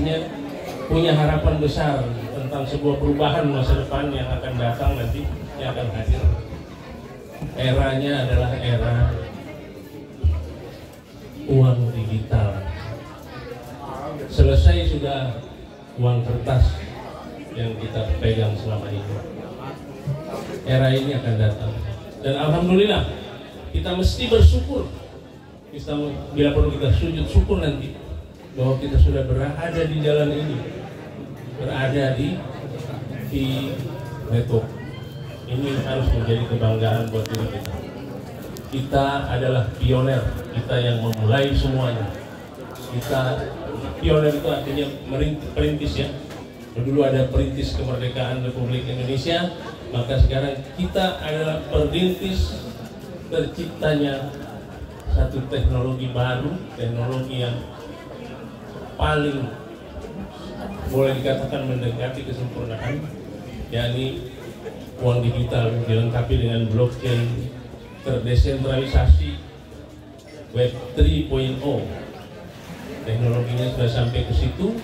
artinya punya harapan besar tentang sebuah perubahan masa depan yang akan datang nanti, yang akan hadir. Eranya adalah era uang digital. Selesai sudah uang kertas yang kita pegang selama ini. Era ini akan datang. Dan alhamdulillah kita mesti bersyukur. Bila perlu kita sujud syukur nanti bahwa kita sudah berada di jalan ini, berada di network. Ini harus menjadi kebanggaan buat diri kita. Kita adalah pioner, kita yang memulai semuanya. Kita pioner itu artinya perintis ya. Dulu ada perintis kemerdekaan Republik Indonesia, maka sekarang kita adalah perintis terciptanya satu teknologi baru, teknologi yang paling boleh dikatakan mendekati kesempurnaan, yakni uang digital dilengkapi dengan blockchain, terdesentralisasi, Web 3.0. Teknologinya sudah sampai ke situ,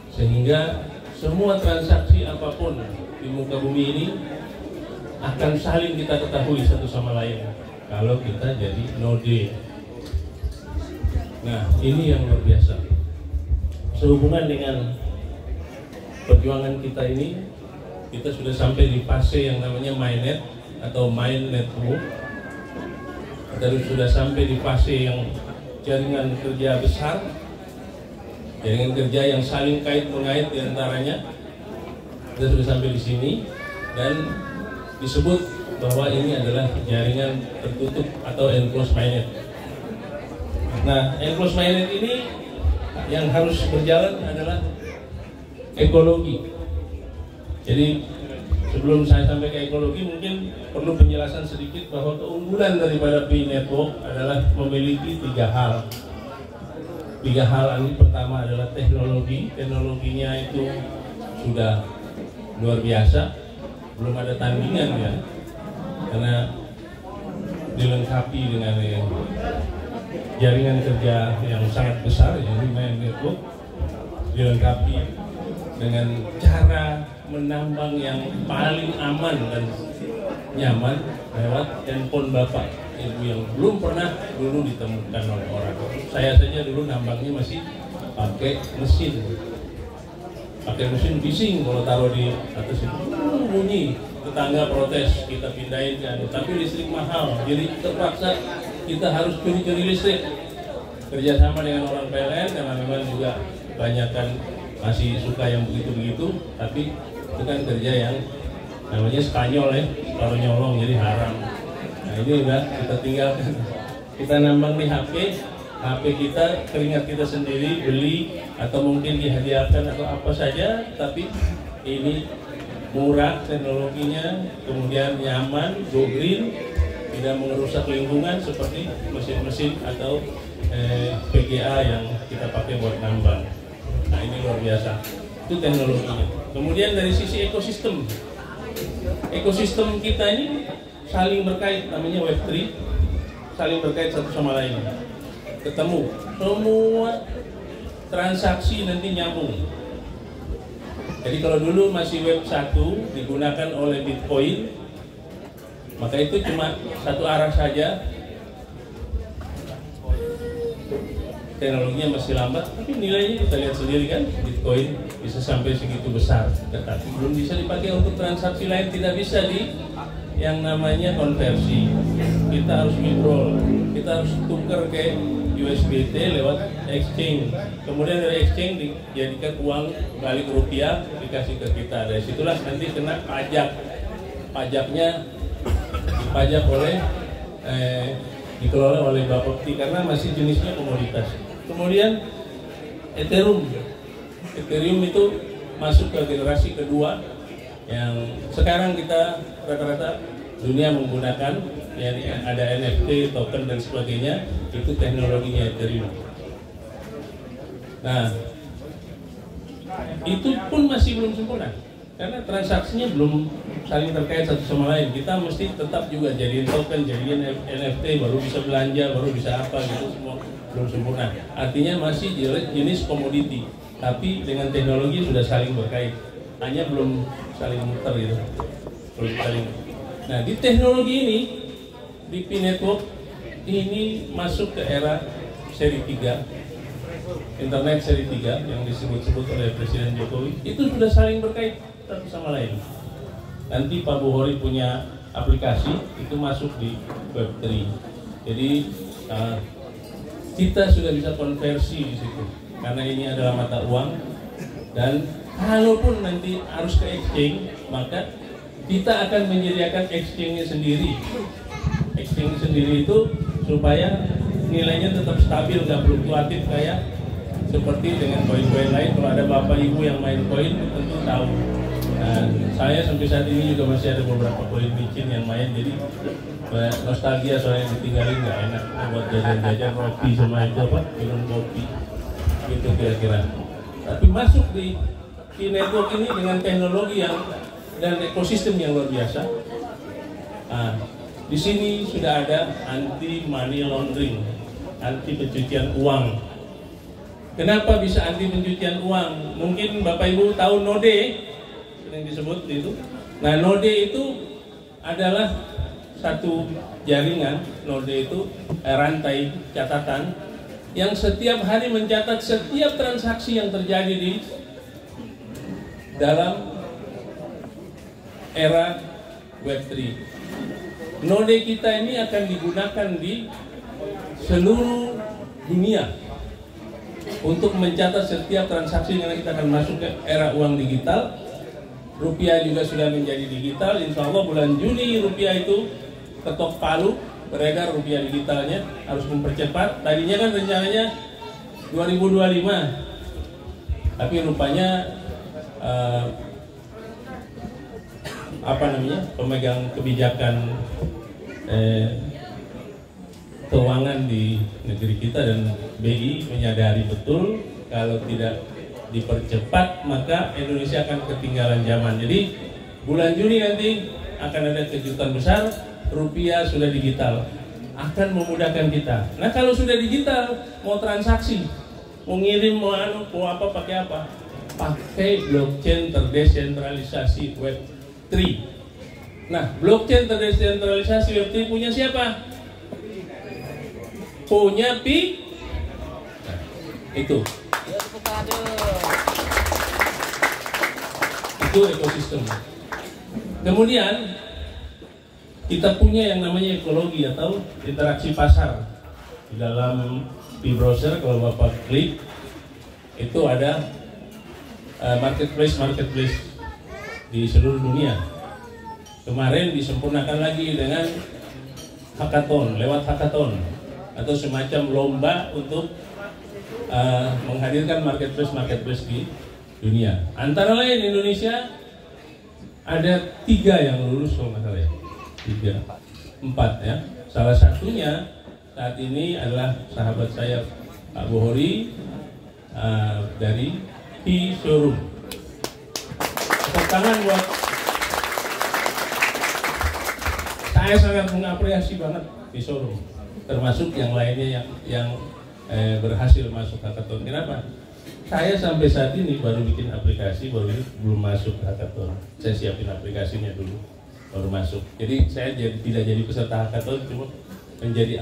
sehingga semua transaksi apapun di muka bumi ini akan saling kita ketahui satu sama lain kalau kita jadi node. Nah, ini yang luar biasa. Sehubungan dengan perjuangan kita ini, kita sudah sampai di fase yang namanya mainnet atau main network. Kita sudah sampai di fase yang jaringan kerja besar, jaringan kerja yang saling kait mengait diantaranya. Kita sudah sampai di sini dan disebut bahwa ini adalah jaringan tertutup atau enclosed mainnet. Nah, enclosed mainnet ini yang harus berjalan adalah ekologi. Jadi sebelum saya sampai ke ekologi, mungkin perlu penjelasan sedikit bahwa keunggulan daripada Pi Network adalah memiliki tiga hal. Tiga hal ini, pertama adalah teknologi. Teknologinya itu sudah luar biasa, belum ada tandingan ya, karena dilengkapi dengan jaringan kerja yang sangat besar, yaitu main network, dilengkapi dengan cara menambang yang paling aman dan nyaman lewat handphone bapak ibu yang belum pernah dulu ditemukan oleh orang. Saya saja dulu nambangnya masih pakai mesin bising, kalau taruh di atas itu bunyi, tetangga protes, kita pindahin ke tapi listrik mahal, jadi terpaksa kita harus curi-curi listrik, kerjasama dengan orang PLN karena memang juga kebanyakan masih suka yang begitu-begitu, tapi itu kan kerja yang namanya Spanyol ya, kalau nyolong jadi haram. Nah ini udah kita tinggalkan, kita nambang di HP kita, keringat kita sendiri beli atau mungkin dihadiahkan atau apa saja, tapi ini murah teknologinya, kemudian nyaman, go green, tidak merusak lingkungan seperti mesin-mesin atau PGA yang kita pakai buat nambang. Nah ini luar biasa, itu teknologinya. Kemudian dari sisi ekosistem kita ini saling berkait, namanya Web 3, saling berkait satu sama lain, ketemu, semua transaksi nanti nyambung. Jadi kalau dulu masih Web 1 digunakan oleh Bitcoin, maka itu cuma satu arah saja, teknologinya masih lambat, tapi nilainya kita lihat sendiri kan, Bitcoin bisa sampai segitu besar, tetapi belum bisa dipakai untuk transaksi lain, tidak bisa di yang namanya konversi. Kita harus withdraw, kita harus tukar ke USDT lewat exchange, kemudian dari exchange dijadikan uang balik rupiah dikasih ke kita. Dari situlah nanti kena pajak, pajaknya dipajak oleh dikelola oleh Bapepti karena masih jenisnya komoditas. Kemudian Ethereum itu masuk ke generasi kedua yang sekarang kita rata-rata dunia menggunakan, ya, ada NFT, token dan sebagainya, itu teknologinya Ethereum. Nah, itu pun masih belum sempurna karena transaksinya belum saling terkait satu sama lain. Kita mesti tetap juga jadiin token, jadiin NFT, baru bisa belanja, baru bisa apa gitu, semua belum sempurna. Artinya masih jenis komoditi. tapi dengan teknologi sudah saling berkait, hanya belum saling muter gitu, belum saling. Nah, di teknologi ini, di P-Network ini masuk ke era seri 3, internet seri 3 yang disebut-sebut oleh Presiden Jokowi, itu sudah saling berkait satu sama lain. Nanti Pak Buhori punya aplikasi, itu masuk di Web3. Jadi kita sudah bisa konversi di situ, karena ini adalah mata uang. Dan kalaupun nanti harus ke exchange, maka kita akan menyediakan exchange-nya sendiri. Exchange sendiri itu supaya nilainya tetap stabil, nggak fluktuatif kayak seperti dengan koin-koin lain. Kalau ada bapak ibu yang main koin tentu tahu. Nah, saya sampai saat ini juga masih ada beberapa koin micin yang main, jadi nostalgia soalnya ditinggalin nggak enak buat jajan-jajan roti sama itu apa, minum kopi gitu kira-kira. Tapi masuk di network ini dengan teknologi yang dan ekosistem yang luar biasa. Nah, di sini sudah ada anti money laundering, anti pencucian uang. Kenapa bisa anti pencucian uang? Mungkin Bapak Ibu tahu Node yang disebut itu. Nah, Node itu adalah satu jaringan. Node itu rantai catatan yang setiap hari mencatat setiap transaksi yang terjadi di dalam era Web3. Node kita ini akan digunakan di seluruh dunia untuk mencatat setiap transaksi, karena kita akan masuk ke era uang digital. Rupiah juga sudah menjadi digital. Insya Allah bulan Juni rupiah itu ketok palu, beredar rupiah digitalnya, harus mempercepat. Tadinya kan rencananya 2025, tapi rupanya pemegang kebijakan keuangan di negeri kita dan BI menyadari betul kalau tidak dipercepat maka Indonesia akan ketinggalan zaman. Jadi bulan Juni nanti akan ada kejutan besar, rupiah sudah digital, akan memudahkan kita. Nah, kalau sudah digital, mau transaksi, mau ngirim, mau apa, pakai apa? Pakai blockchain terdesentralisasi Web3. Nah, blockchain terdesentralisasi Web3 punya siapa? Punya Pi. Nah, itu ekosistem. Kemudian kita punya yang namanya ekologi atau interaksi pasar. Di dalam P-browser kalau Bapak klik itu ada marketplace di seluruh dunia. Kemarin disempurnakan lagi dengan hackathon, lewat hackathon atau semacam lomba untuk menghadirkan marketplace di dunia. Antara lain Indonesia ada 3 yang lulus kalau nggak salah ya, 4 ya. Salah satunya saat ini adalah sahabat saya Pak Buhori dari P-Showroom. Tepuk tangan buat. Saya sangat mengapresiasi banget P-Showroom, termasuk yang lainnya yang berhasil masuk hackathon. Kenapa? Saya sampai saat ini baru bikin aplikasi, belum masuk hackathon. Saya siapin aplikasinya dulu, baru masuk. Jadi saya tidak jadi peserta hackathon, cuma menjadi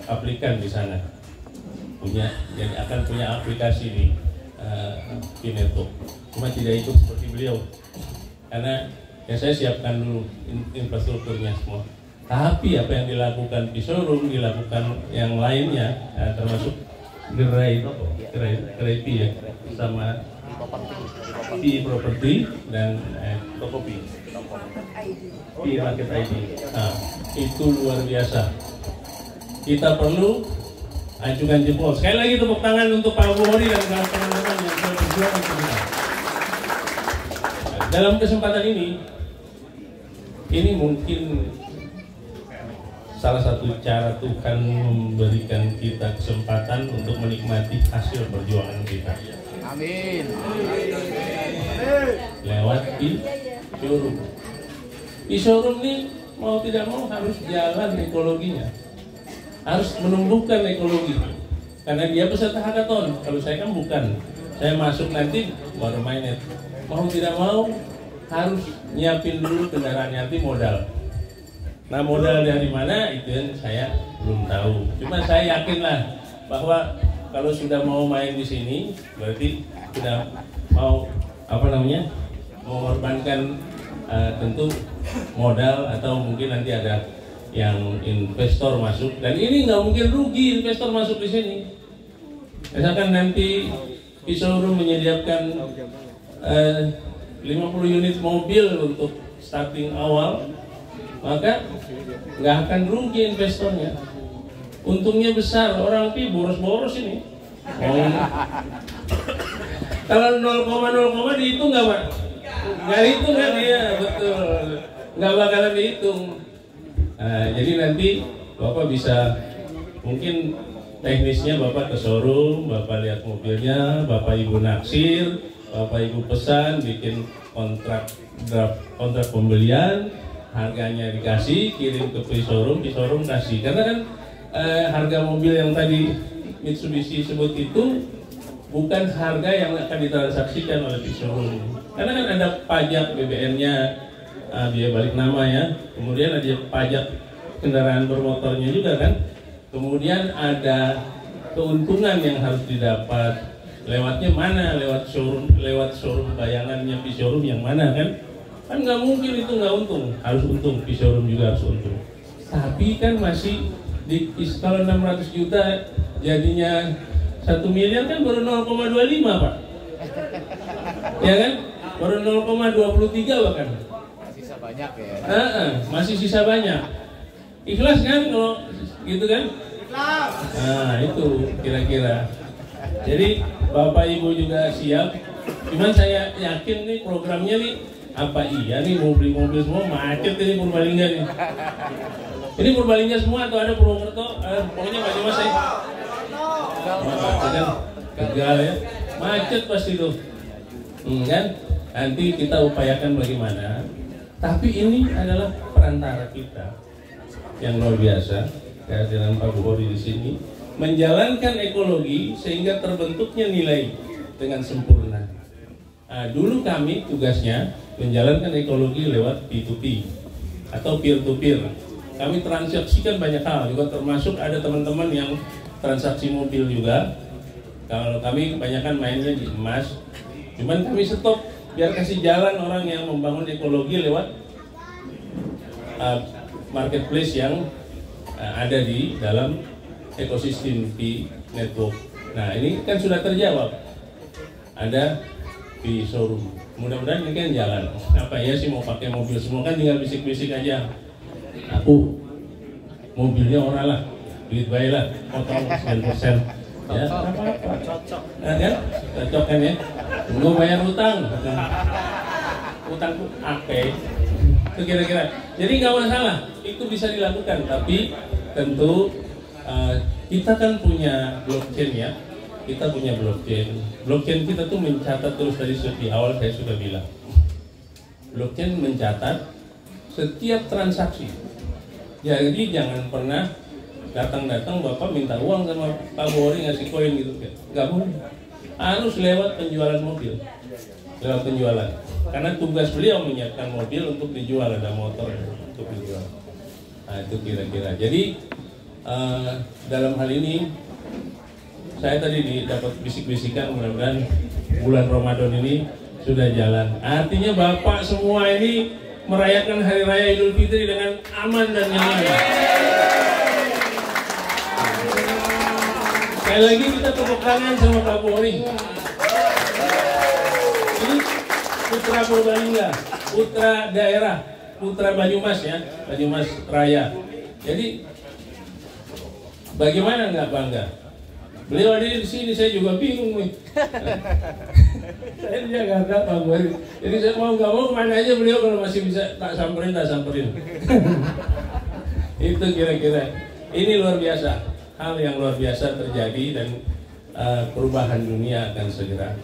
aplikan di sana. Akan punya aplikasi di P-Network. Cuma tidak ikut seperti beliau, karena ya saya siapkan dulu infrastrukturnya semua. Tapi apa yang dilakukan di showroom, dilakukan yang lainnya, termasuk gerai P ya, sama P Property dan Tokopedia, P Market ID. Nah, itu luar biasa. Kita perlu ajukan jempol. Sekali lagi tepuk tangan untuk Pak Buhori dan teman-teman yang sudah berjuang untuk kita. Dalam kesempatan ini mungkin salah satu cara Tuhan memberikan kita kesempatan untuk menikmati hasil perjuangan kita. Amin. Lewat P-Showroom. P-Showroom ini mau tidak mau harus jalan ekologinya, harus menumbuhkan ekologi. Karena dia peserta hackathon. Kalau saya kan bukan, Saya masuk nanti baru mainnet. Mau tidak mau harus nyiapin dulu kendaraan, nanti modal. Nah modal dari mana itu yang saya belum tahu. Cuma saya yakin lah bahwa kalau sudah mau main di sini berarti sudah mau mengorbankan tentu modal atau mungkin nanti ada yang investor masuk, dan ini nggak mungkin rugi investor masuk di sini. Misalkan nanti showroom menyediakan 50 unit mobil untuk starting awal, maka nggak akan rugi investornya. Untungnya besar, orang boros-boros ini. Kalau 0,0 dihitung nggak Pak? Nggak hitung kan dia, betul. Nggak bakalan dihitung. Jadi nanti Bapak bisa, mungkin teknisnya Bapak ke showroom, Bapak lihat mobilnya, Bapak Ibu naksir, Bapak Ibu pesan, bikin kontrak pembelian, harganya dikasih, kirim ke showroom kasih. Karena kan harga mobil yang tadi Mitsubishi sebut itu bukan harga yang akan ditransaksikan oleh showroom. Karena kan ada pajak BBM-nya, biaya balik nama ya, kemudian ada pajak kendaraan bermotornya juga kan, kemudian ada keuntungan yang harus didapat. Lewatnya mana? Lewat showroom bayangannya showroom yang mana kan? Kan nggak mungkin itu nggak untung, harus untung, showroom juga harus untung. Tapi kan masih kalau 600 juta jadinya 1 miliar kan baru 0,25 Pak, ya kan? Baru 0,23 bahkan. Sisa banyak ya. Masih sisa banyak. Ikhlas kan kalau gitu kan? Ikhlas. Nah itu kira-kira. Jadi Bapak Ibu juga siap. Cuman saya yakin nih programnya nih, apa iya nih mau beli mobil semua macet ini Purbalingga nih. Ini Purbalingga semua atau ada Purwokerto? Pokoknya nggak cuma saya. Tegal ya, macet pasti tuh. Kan? Nanti kita upayakan bagaimana. Tapi ini adalah perantara kita yang luar biasa. Kehadiran Pak Bukhori di sini menjalankan ekologi sehingga terbentuknya nilai dengan sempurna. Dulu kami tugasnya menjalankan ekologi lewat P2P atau peer-to-peer. Kami transaksikan banyak hal, juga termasuk ada teman-teman yang transaksi mobil juga. Kalau kami kebanyakan mainnya di emas, cuman kami stop biar kasih jalan orang yang membangun ekologi lewat marketplace yang ada di dalam ekosistem di network. Nah ini kan sudah terjawab, ada di showroom. Mudah-mudahan ini kan jalan. Apa ya sih mau pakai mobil semua, kan tinggal bisik-bisik aja. Aku mobilnya orang lah, duit baik lah, potong 9%. Ya, apa-apa. Cocok. Nah, kan? Cocok kan ya? Gue bayar utang. Utangku apa? Itu kira-kira. Jadi nggak masalah, itu bisa dilakukan. Tapi tentu kita kan punya blockchain ya. Kita punya blockchain. Blockchain kita tuh mencatat terus dari awal saya sudah bilang. Blockchain mencatat setiap transaksi. Jadi jangan pernah datang-datang Bapak minta uang sama Pak Bukhori ngasih koin gitu. Nggak boleh. Harus lewat penjualan mobil. Lewat penjualan. Karena tugas beliau menyiapkan mobil untuk dijual, ada motor untuk dijual. Nah itu kira-kira. Jadi dalam hal ini saya tadi dapat bisik-bisikan, mudah-mudahan bulan Ramadan ini sudah jalan. Artinya Bapak semua ini merayakan Hari Raya Idul Fitri dengan aman dan nyaman. Sekali lagi kita tepuk tangan sama Pak Bukhori. Ini putra Purbalingga, putra daerah, putra Banyumas ya, Banyumas Raya. Jadi bagaimana nggak bangga? Beliau ada di sini, saya juga bingung nih. Saya di Jakarta Pak Bukhori. Jadi saya mau nggak mau kemana aja beliau, kalau masih bisa tak samperin. Itu kira-kira. Ini luar biasa, hal yang luar biasa terjadi, dan perubahan dunia akan segera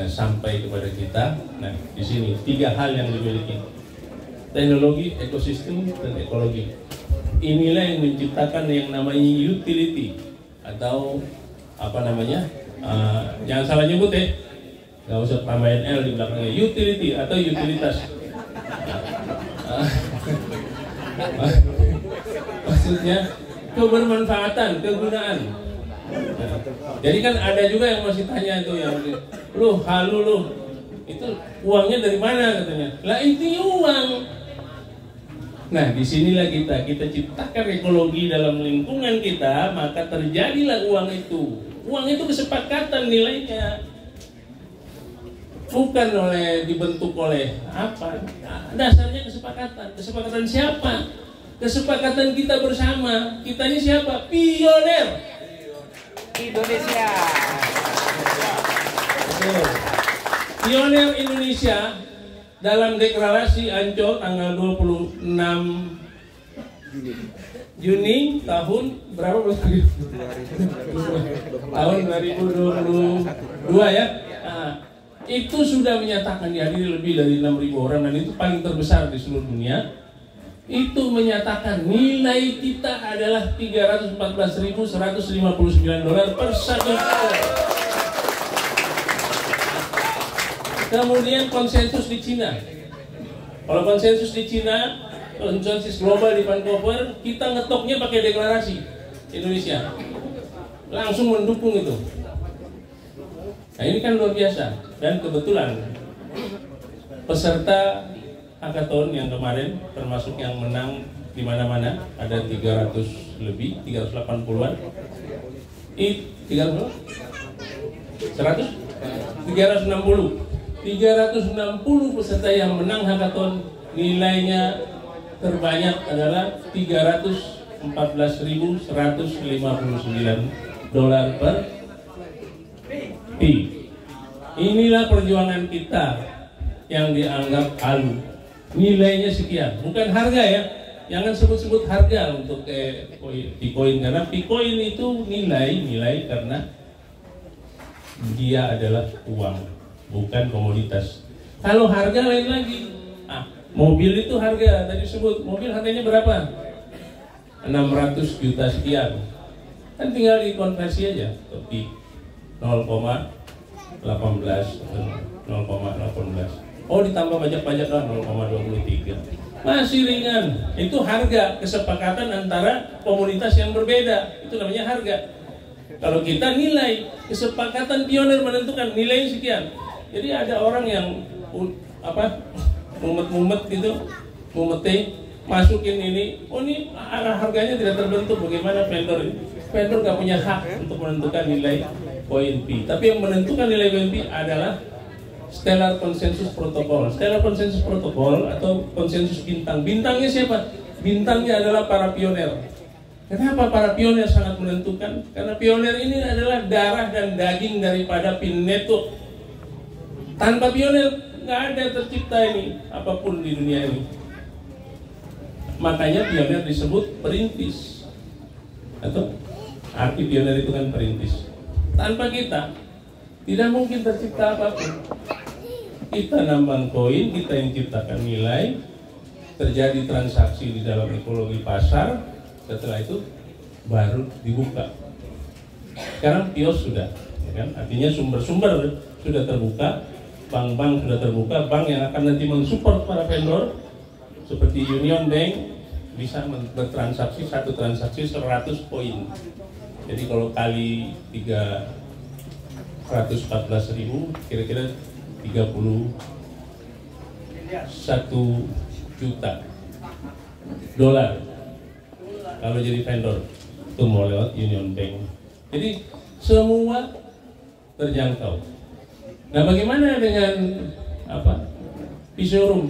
sampai kepada kita. Nah, di sini 3 hal yang dimiliki: teknologi, ekosistem, dan ekologi. Inilah yang menciptakan yang namanya utility atau Jangan salah nyebut ya, nggak usah tambahin L di belakangnya, utility atau utilitas. Maksudnya kebermanfaatan, kegunaan. Jadi kan ada juga yang masih tanya tuh yang lu halu lu itu uangnya dari mana katanya. Lah itu uang. Nah disinilah kita ciptakan ekologi dalam lingkungan kita, maka terjadilah uang itu. Uang itu kesepakatan nilainya, bukan dibentuk oleh apa. Dasarnya kesepakatan. Kesepakatan siapa? Kesepakatan kita bersama. Kita ini siapa? Pioner Indonesia. Betul. Pioner Indonesia dalam deklarasi Ancol tanggal 26 Juni tahun berapa lagi? Tahun 2022 ya. Nah, itu sudah menyatakan dihadiri lebih dari 6.000 orang dan itu paling terbesar di seluruh dunia. Itu menyatakan nilai kita adalah $314.159 per 1 dolar. Kemudian konsensus di Cina. Kalau konsensus di Cina, konsensus global di Vancouver, kita ngetoknya pakai deklarasi Indonesia. Langsung mendukung itu. Nah ini kan luar biasa. Dan kebetulan peserta hackathon yang kemarin, termasuk yang menang di mana-mana, ada 300 lebih, 380-an. 360 peserta yang menang hackathon, nilainya terbanyak adalah $314.159 per pi. Inilah perjuangan kita yang dianggap halu. Nilainya sekian, bukan harga ya. Jangan sebut-sebut harga untuk Picoin, karena Picoin itu nilai karena dia adalah uang, bukan komoditas. Kalau harga lain lagi. Mobil itu harga, tadi sebut mobil harganya berapa? 600 juta sekian. Kan tinggal dikonversi aja ke 0,18. Oh ditambah pajak-pajak kan 0,23. Masih ringan. Itu harga kesepakatan antara komunitas yang berbeda. Itu namanya harga. Kalau kita nilai, kesepakatan pioner menentukan nilai sekian. Jadi ada orang yang mumet gitu, masukin ini, oh ini harganya tidak terbentuk, bagaimana vendor ini? Vendor nggak punya hak untuk menentukan nilai poin P. Tapi yang menentukan nilai poin P adalah Stellar Consensus Protocol. Stellar Consensus Protocol atau konsensus bintang. Bintangnya siapa? Bintangnya adalah para pioner. Kenapa para pioner sangat menentukan? Karena pioner ini adalah darah dan daging daripada PIN Network. Tanpa pioner nggak ada tercipta ini apapun di dunia ini. Makanya pioner disebut perintis. Atau arti pioner itu kan perintis. Tanpa kita tidak mungkin tercipta apapun. Kita nambang koin, kita yang ciptakan nilai, terjadi transaksi di dalam ekologi pasar. Setelah itu baru dibuka. Sekarang kios sudah, ya kan? Artinya sumber-sumber sudah terbuka. Bank-bank sudah terbuka, bank yang akan nanti mensupport para vendor seperti Union Bank bisa bertransaksi, satu transaksi 100 poin. Jadi kalau kali 314.000 kira-kira 31 juta dolar kalau jadi vendor itu mau lewat Union Bank. Jadi semua terjangkau. Nah bagaimana dengan P-showroom?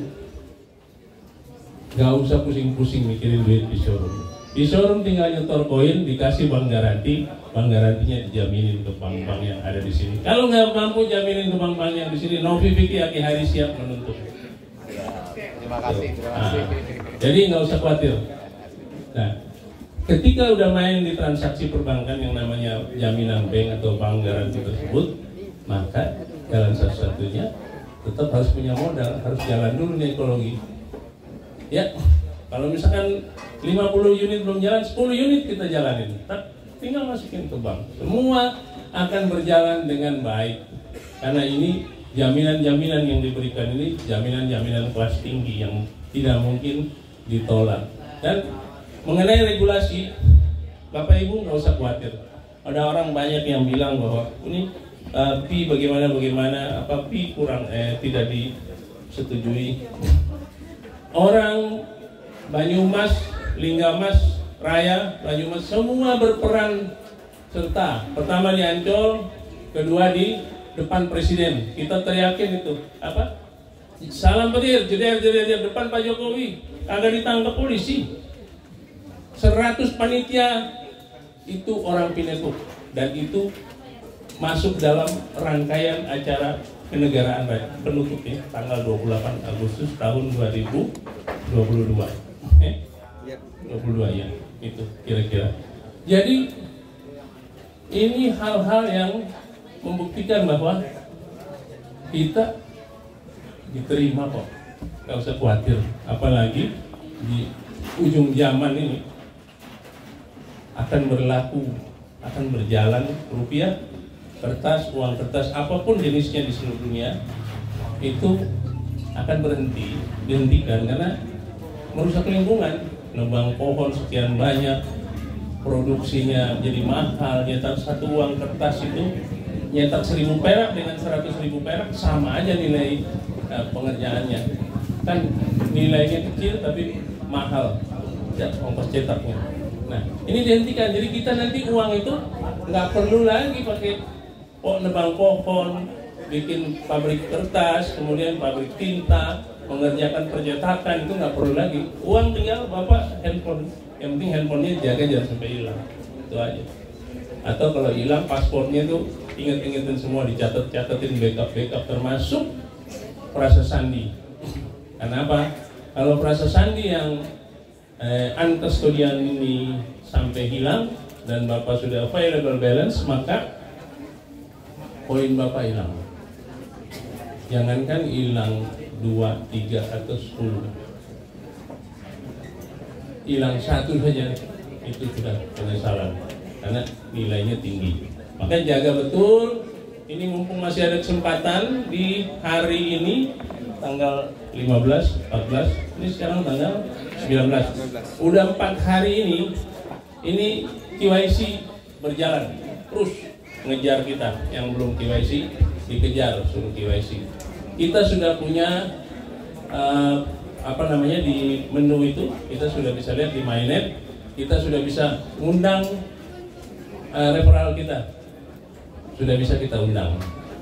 Gak usah pusing-pusing mikirin duit P-showroom. P-showroom tinggal nyetor koin, dikasih bank garanti, bank garantinya dijaminin ke bank-bank yang ada di sini. Kalau nggak mampu jaminin ke bank-bank yang di sini, Novi Vicky Aki Hari siap menuntut. Terima kasih. Jadi nggak usah khawatir. Nah, ketika udah main di transaksi perbankan yang namanya jaminan bank atau bank garansi tersebut, maka jalan satu-satunya tetap harus punya modal, harus jalan dulu nih ekologi. Ya, kalau misalkan 50 unit belum jalan, 10 unit kita jalanin. Tinggal masukin ke bank. Semua akan berjalan dengan baik. Karena ini jaminan-jaminan yang diberikan ini jaminan-jaminan kelas tinggi yang tidak mungkin ditolak. Dan mengenai regulasi, Bapak Ibu nggak usah khawatir. Ada orang banyak yang bilang bahwa ini pi bagaimana, apa pi kurang tidak disetujui. Orang Banyumas, Linggamas, Raya, Banyumas semua berperan serta. Pertama di Ancol, kedua di depan Presiden. Kita teriakin itu apa? Salam petir, jeder depan Pak Jokowi. Agak ditangkap polisi. 100 panitia itu orang Pinetop dan itu masuk dalam rangkaian acara kenegaraan penutupnya tanggal 28 Agustus tahun 2022. 22 ya, itu kira-kira. Jadi ini hal-hal yang membuktikan bahwa kita diterima kok, nggak usah khawatir. Apalagi di ujung zaman ini akan berlaku, akan berjalan rupiah, kertas, uang kertas, apapun jenisnya di seluruh dunia itu akan dihentikan karena merusak lingkungan. Nebang pohon sekian banyak, produksinya jadi mahal, nyetak satu uang kertas itu nyetak 1.000 perak dengan 100.000 perak sama aja nilai pengerjaannya. Kan nilainya kecil tapi mahal ya, ongkos cetaknya. Nah ini dihentikan, jadi kita nanti uang itu nggak perlu lagi pakai nebang pohon, bikin pabrik kertas, kemudian pabrik tinta, mengerjakan percetakan, itu nggak perlu lagi. Uang tinggal Bapak handphone, yang penting handphonenya jaga jangan sampai hilang, itu aja. Atau kalau hilang paspornya tuh inget-ingetin semua, dicatat-catatin, backup termasuk prasasti. Kenapa? Kalau prasasti yang uncustodian ini sampai hilang dan Bapak sudah available balance, maka poin Bapak hilang. Jangankan hilang 2, 3, atau 10, hilang 1 saja itu sudah penyesalan karena nilainya tinggi. Maka jaga betul. Ini mumpung masih ada kesempatan di hari ini tanggal 15, 14, ini sekarang tanggal 19. Udah 4 hari ini KYC berjalan terus ngejar kita. Yang belum KYC dikejar suruh KYC. Kita sudah punya di menu itu kita sudah bisa lihat di MyNet, kita sudah bisa undang referral kita, sudah bisa kita undang.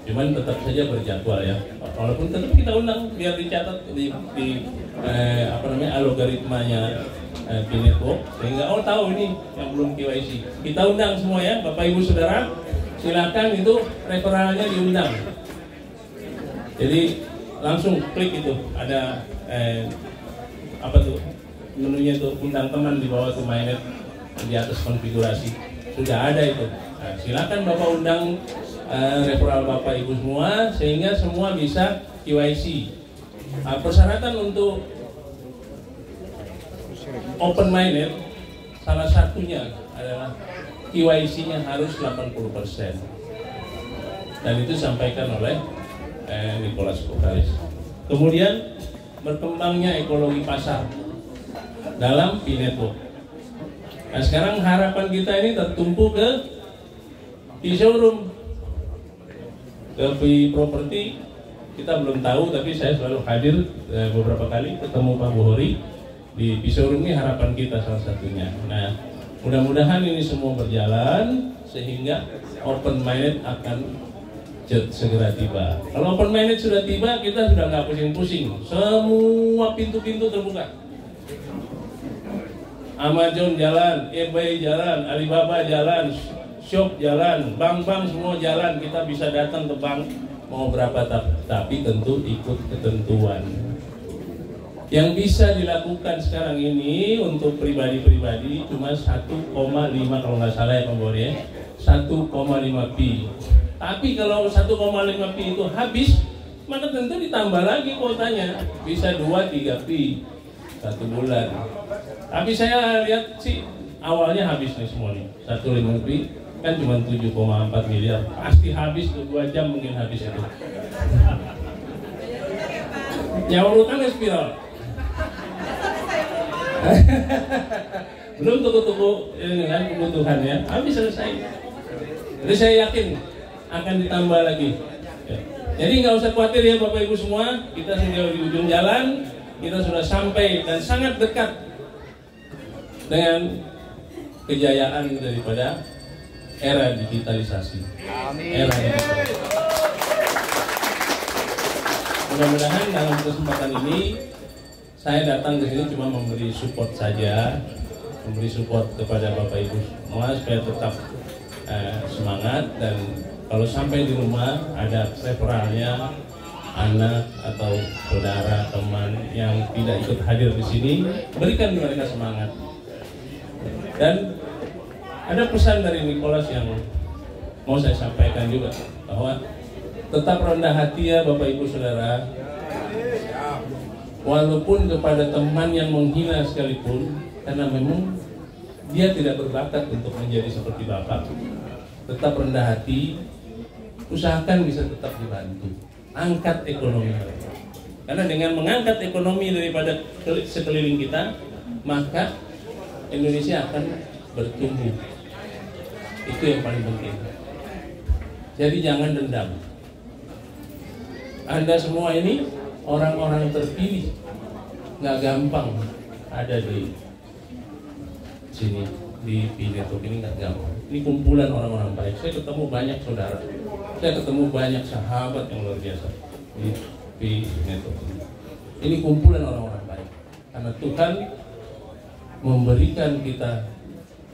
Cuman tetap saja berjadwal ya, walaupun tetap kita undang biar dicatat di algoritmanya Pinetop sehingga tahu ini yang belum KYC. Kita undang semua ya, Bapak Ibu Saudara, silakan itu referralnya diundang. Jadi langsung klik itu ada menunya tuh, undang teman di bawah tuh MyNet di atas konfigurasi sudah ada itu. Nah, silakan Bapak undang referral Bapak Ibu semua sehingga semua bisa KYC. Persyaratan untuk open MyNet salah satunya adalah KYC-nya harus 80% dan itu disampaikan oleh Nicholas Kokaris. Kemudian berkembangnya ekologi pasar dalam Pinetop. Nah sekarang harapan kita ini tertumpu ke showroom, ke properti. Kita belum tahu, tapi saya selalu hadir beberapa kali ketemu Pak Buhori di showroom ini. Harapan kita salah satunya. Nah mudah-mudahan ini semua berjalan sehingga open minded akan segera tiba. Kalau open minded sudah tiba, kita sudah nggak pusing-pusing. Semua pintu-pintu terbuka. Amazon jalan, eBay jalan, Alibaba jalan, shop jalan, bank-bank semua jalan. Kita bisa datang ke bank mau berapa, tapi tentu ikut ketentuan. Yang bisa dilakukan sekarang ini untuk pribadi-pribadi cuma 1,5 kalau nggak salah ya Pak Bori ya, 1,5 pi. Tapi kalau 1,5 pi itu habis, maka tentu ditambah lagi kuotanya, bisa 2-3 pi 1 bulan. Tapi saya lihat sih awalnya habis nih semua nih, 1,5 pi kan cuma 7,4 miliar, pasti habis 2 jam mungkin habis itu. Ya urutan spiral. Belum tunggu dengan kebutuhannya, habis selesai. Jadi saya yakin akan ditambah lagi. Ya. Jadi nggak usah khawatir ya Bapak Ibu semua, kita sudah di ujung jalan, kita sudah sampai dan sangat dekat dengan kejayaan daripada era digitalisasi. Amin. Era digitalisasi. Mudah-mudahan dalam kesempatan ini saya datang ke sini cuma memberi support saja, memberi support kepada Bapak Ibu semua supaya tetap semangat, dan kalau sampai di rumah ada referralnya anak atau saudara teman yang tidak ikut hadir di sini, berikan mereka semangat. Dan ada pesan dari Nicholas yang mau saya sampaikan juga, bahwa tetap rendah hati ya Bapak Ibu Saudara, walaupun kepada teman yang menghina sekalipun, karena memang dia tidak berbakat untuk menjadi seperti Bapak, tetap rendah hati, usahakan bisa tetap dibantu, angkat ekonomi mereka. Karena dengan mengangkat ekonomi daripada sekeliling kita, maka Indonesia akan bertumbuh. Itu yang paling penting. Jadi jangan dendam. Anda semua ini orang-orang terpilih, nggak gampang ada di sini, di Pinetok ini nggak gampang. Ini kumpulan orang-orang baik. Saya ketemu banyak saudara, saya ketemu banyak sahabat yang luar biasa di Pinetok ini. Ini kumpulan orang-orang baik. Karena Tuhan memberikan kita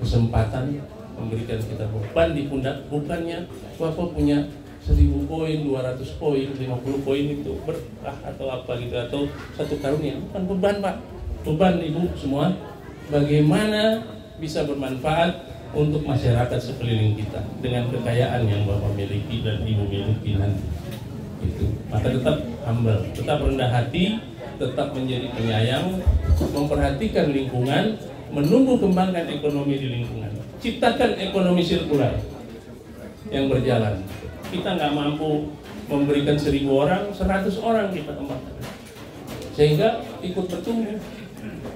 kesempatan, memberikan kita beban di pundak. Bukannya Bapak punya 1000 poin, 200 poin, 50 poin itu berkah atau apa gitu, atau satu karunia. Bukan beban Pak, beban Ibu semua. Bagaimana bisa bermanfaat untuk masyarakat sekeliling kita dengan kekayaan yang Bapak miliki dan Ibu miliki nanti. Itu. Maka tetap humble, tetap rendah hati, tetap menjadi penyayang, memperhatikan lingkungan, menumbuh kembangkan ekonomi di lingkungan, ciptakan ekonomi sirkular yang berjalan. Kita nggak mampu memberikan 1000 orang, 100 orang kita kembangkan, sehingga ikut bertumbuh.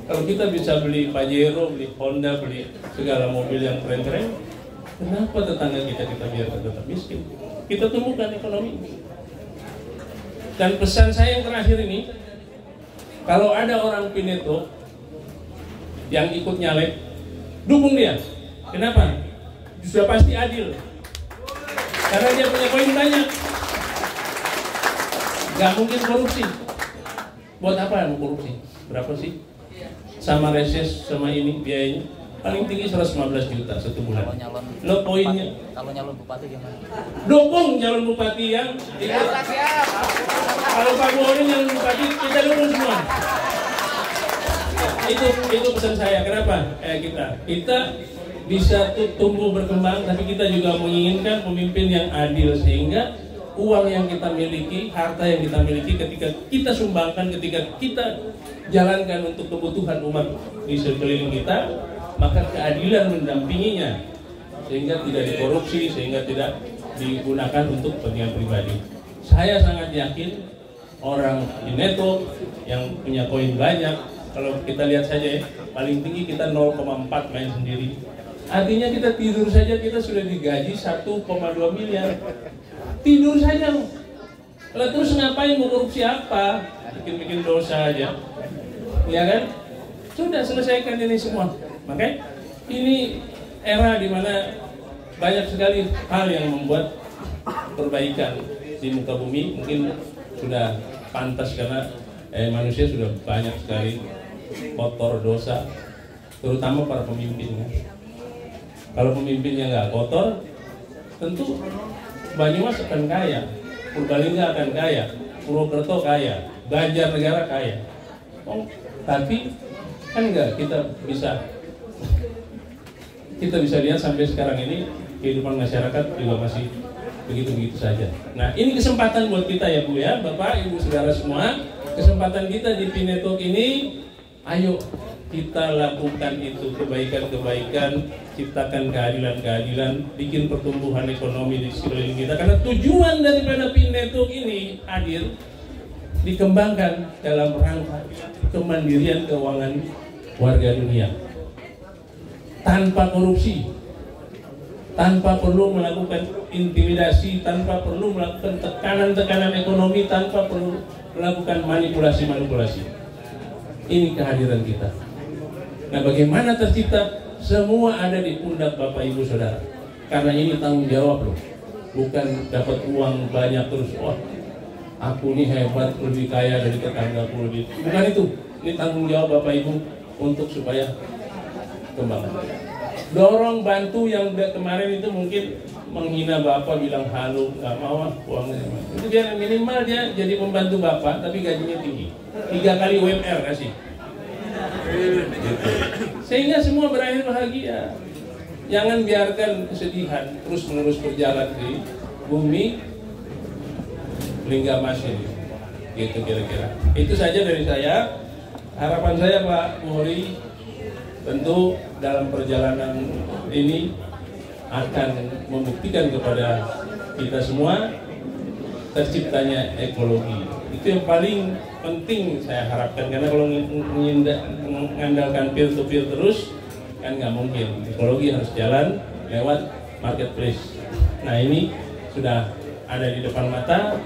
Kalau kita bisa beli Pajero, beli Honda, beli segala mobil yang keren-keren, kenapa tetangga kita biarkan tetap miskin? Kita tumbuhkan ekonomi. Dan pesan saya yang terakhir ini, kalau ada orang Pinetok yang ikut nyalek, dukung dia. Kenapa? Sudah pasti adil. Karena dia punya poin banyak. Gak mungkin korupsi. Buat apa mau korupsi? Berapa sih? Sama reses, sama ini biayanya. Paling tinggi 115 juta satu bulan. Lo poinnya? Kalau nyalon bupati gimana? Dukung calon bupati yang ikut. Kalau Pak Bowo nyalon bupati, kita dukung semua. Itu pesan saya. Kenapa? Kita bisa tumbuh berkembang, tapi kita juga menginginkan pemimpin yang adil, sehingga uang yang kita miliki, harta yang kita miliki, ketika kita sumbangkan, ketika kita jalankan untuk kebutuhan umat di sekeliling kita, maka keadilan mendampinginya, sehingga tidak dikorupsi, sehingga tidak digunakan untuk kepentingan pribadi. Saya sangat yakin orang Pinetok yang punya koin banyak, kalau kita lihat saja ya, paling tinggi kita 0,4 main sendiri. Artinya kita tidur saja kita sudah digaji 1,2 miliar. Tidur saja. Lalu terus ngapain, mau korupsi apa? Bikin dosa aja. Ya kan? Sudah selesaikan ini semua. Makanya ini era di mana banyak sekali hal yang membuat perbaikan di muka bumi. Mungkin sudah pantas karena manusia sudah banyak sekali kotor dosa, terutama para pemimpinnya. Kalau pemimpinnya nggak kotor, tentu Banyumas akan kaya, Purbalingga akan kaya, Purwokerto kaya, Banjarnegara kaya. Oh, tapi kan enggak, kita bisa lihat sampai sekarang ini kehidupan masyarakat juga masih begitu-begitu saja. Nah, ini kesempatan buat kita ya Bu ya, Bapak, Ibu, Saudara semua. Kesempatan kita di Pinetok ini, ayo kita lakukan itu kebaikan-kebaikan, ciptakan keadilan-keadilan, bikin pertumbuhan ekonomi di sekeliling kita. Karena tujuan daripada PIN Network ini hadir dikembangkan dalam rangka kemandirian keuangan warga dunia tanpa korupsi, tanpa perlu melakukan intimidasi, tanpa perlu melakukan tekanan-tekanan ekonomi, tanpa perlu melakukan manipulasi-manipulasi. Ini kehadiran kita. Nah, bagaimana tercipta? Semua ada di pundak Bapak Ibu Saudara. Karena ini tanggung jawab loh. Bukan dapat uang banyak terus, wah aku ini hebat, lebih kaya dari tetanggaku lebih. Bukan itu. Ini tanggung jawab Bapak Ibu untuk supaya kembangkan. Dorong, bantu yang kemarin itu mungkin menghina Bapak, bilang halu, nggak mau uangnya. Itu biar minimal dia jadi pembantu Bapak, tapi gajinya tinggi. 3 kali UMR kasih. Sehingga semua berakhir bahagia. Jangan biarkan kesedihan terus-menerus berjalan di bumi lingga mas ini. Gitu kira-kira. Itu saja dari saya. Harapan saya Pak Muhri, tentu dalam perjalanan ini akan membuktikan kepada kita semua terciptanya ekologi. Itu yang paling penting saya harapkan, karena kalau mengandalkan peer to peer terus kan nggak mungkin. Ekologi harus jalan lewat marketplace. Nah, ini sudah ada di depan mata,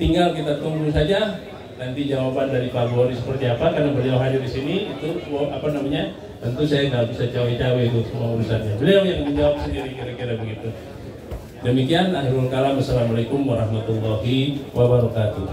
tinggal kita tunggu saja nanti jawaban dari Pak Buhori seperti apa, karena beliau hadir di sini. Itu apa namanya, tentu saya nggak bisa cawe-cawe itu semua urusannya. Beliau yang menjawab sendiri, kira-kira begitu. Demikian, akhirul kalam. Assalamualaikum warahmatullahi wabarakatuh.